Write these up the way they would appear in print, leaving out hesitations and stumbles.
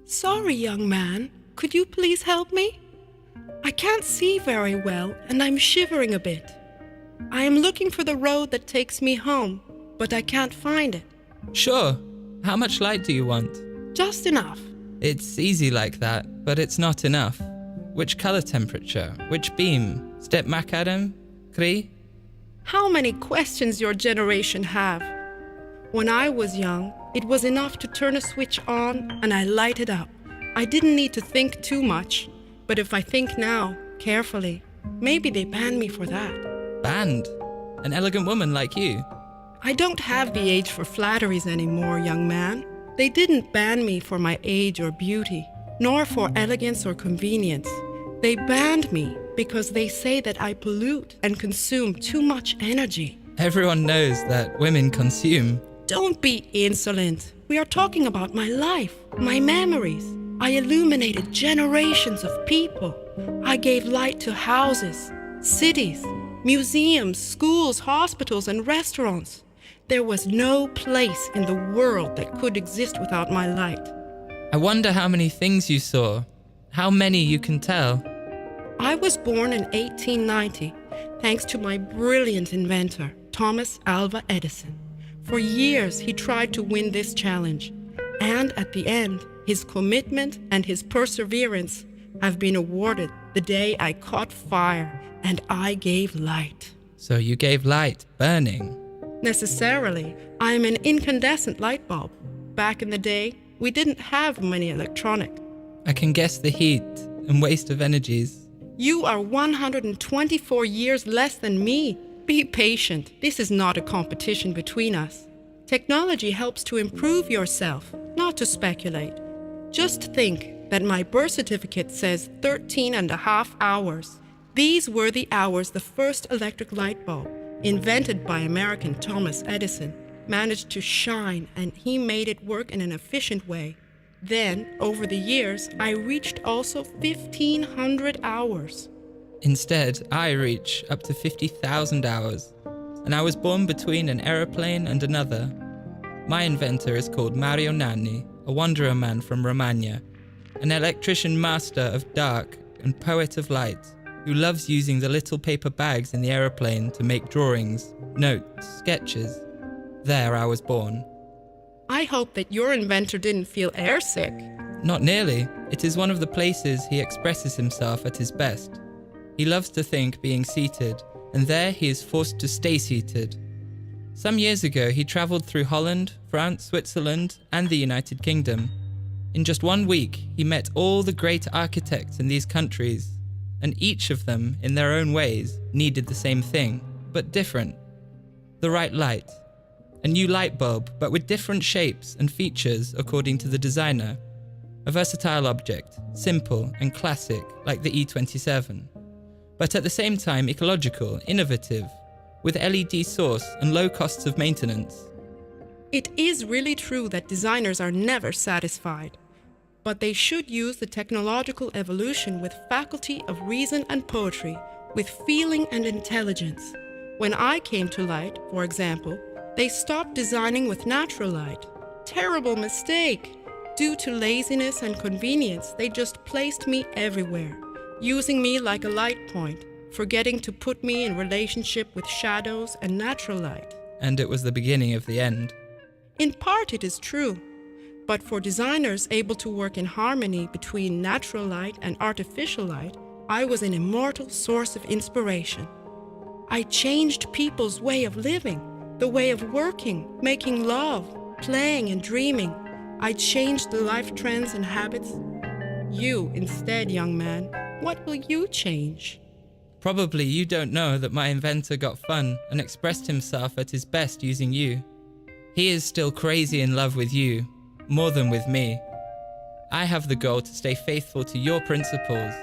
Sorry, young man. Could you please help me? I can't see very well and I'm shivering a bit. I am looking for the road that takes me home, but I can't find it. Sure. How much light do you want? Just enough. It's easy like that, but it's not enough. Which color temperature? Which beam? Step macadam? Cree? How many questions your generation have? When I was young, it was enough to turn a switch on and I lighted up. I didn't need to think too much, but if I think now, carefully, maybe they ban me for that. Banned? An elegant woman like you? I don't have the age for flatteries anymore, young man. They didn't ban me for my age or beauty, nor for elegance or convenience. They banned me because they say that I pollute and consume too much energy. Everyone knows that women consume. Don't be insolent. We are talking about my life, my memories. I illuminated generations of people. I gave light to houses, cities, museums, schools, hospitals, and restaurants. There was no place in the world that could exist without my light. I wonder how many things you saw. How many you can tell. I was born in 1890, thanks to my brilliant inventor, Thomas Alva Edison. For years, he tried to win this challenge, and at the end, his commitment and his perseverance have been awarded the day I caught fire and I gave light. So you gave light, burning. Necessarily, I am an incandescent light bulb. Back in the day, we didn't have many electronic. I can guess the heat and waste of energies. You are 124 years less than me. Be patient. This is not a competition between us. Technology helps to improve yourself, not to speculate. Just think that my birth certificate says 13 and a half hours. These were the hours the first electric light bulb, invented by American Thomas Edison, managed to shine, and he made it work in an efficient way. Then, over the years, I reached also 1,500 hours. Instead, I reach up to 50,000 hours, and I was born between an aeroplane and another. My inventor is called Mario Nanni, a wanderer man from Romagna, an electrician master of dark and poet of light, who loves using the little paper bags in the aeroplane to make drawings, notes, sketches. There I was born. I hope that your inventor didn't feel airsick. Not nearly. It is one of the places he expresses himself at his best. He loves to think being seated, and there he is forced to stay seated. Some years ago, he traveled through Holland, France, Switzerland, and the United Kingdom. In just 1 week, he met all the great architects in these countries, and each of them, in their own ways, needed the same thing, but different. The right light. A new light bulb, but with different shapes and features according to the designer. A versatile object, simple and classic, like the E27. But at the same time ecological, innovative, with LED source and low costs of maintenance. It is really true that designers are never satisfied, but they should use the technological evolution with faculty of reason and poetry, with feeling and intelligence. When I came to light, for example, they stopped designing with natural light. Terrible mistake! Due to laziness and convenience, they just placed me everywhere, using me like a light point, forgetting to put me in relationship with shadows and natural light. And it was the beginning of the end. In part it is true, but for designers able to work in harmony between natural light and artificial light, I was an immortal source of inspiration. I changed people's way of living, the way of working, making love, playing and dreaming. I changed the life trends and habits. You, instead, young man, what will you change? Probably you don't know that my inventor got fun and expressed himself at his best using you. He is still crazy in love with you, more than with me. I have the goal to stay faithful to your principles,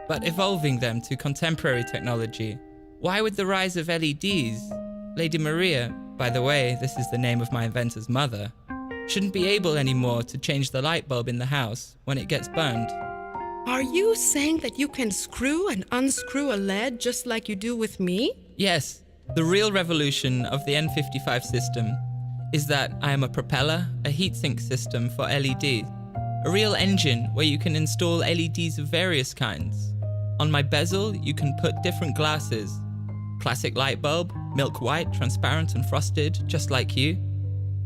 but evolving them to contemporary technology. Why with the rise of LEDs? Lady Maria, by the way, this is the name of my inventor's mother, shouldn't be able anymore to change the light bulb in the house when it gets burned. Are you saying that you can screw and unscrew a LED just like you do with me? Yes, the real revolution of the N55 system. is that I am a propeller, a heatsink system for LEDs, a real engine where you can install LEDs of various kinds. On my bezel, you can put different glasses. Classic light bulb, milk white, transparent and frosted, just like you.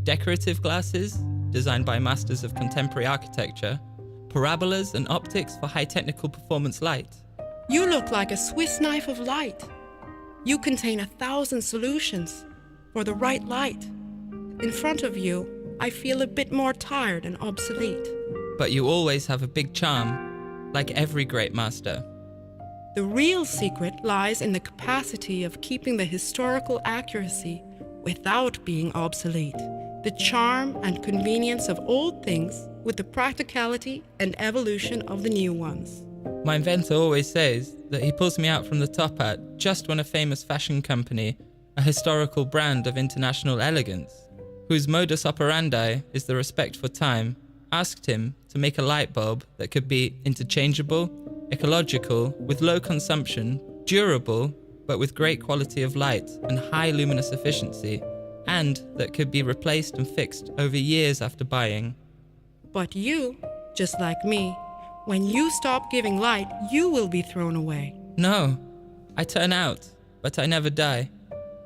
Decorative glasses, designed by masters of contemporary architecture. Parabolas and optics for high technical performance light. You look like a Swiss knife of light. You contain 1,000 solutions for the right light. In front of you, I feel a bit more tired and obsolete. But you always have a big charm, like every great master. The real secret lies in the capacity of keeping the historical accuracy without being obsolete, the charm and convenience of old things with the practicality and evolution of the new ones. My inventor always says that he pulls me out from the top hat just when a famous fashion company, a historical brand of international elegance, whose modus operandi is the respect for time, asked him to make a light bulb that could be interchangeable, ecological, with low consumption, durable, but with great quality of light and high luminous efficiency, and that could be replaced and fixed over years after buying. But you, just like me, when you stop giving light, you will be thrown away. No, I turn out, but I never die.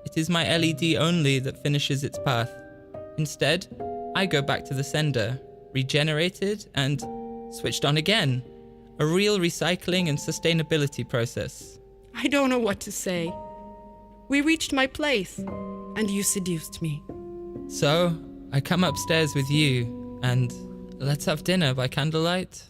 It is my LED only that finishes its path. Instead, I go back to the sender, regenerated and switched on again. A real recycling and sustainability process. I don't know what to say. We reached my place, and you seduced me. So, I come upstairs with you, and let's have dinner by candlelight.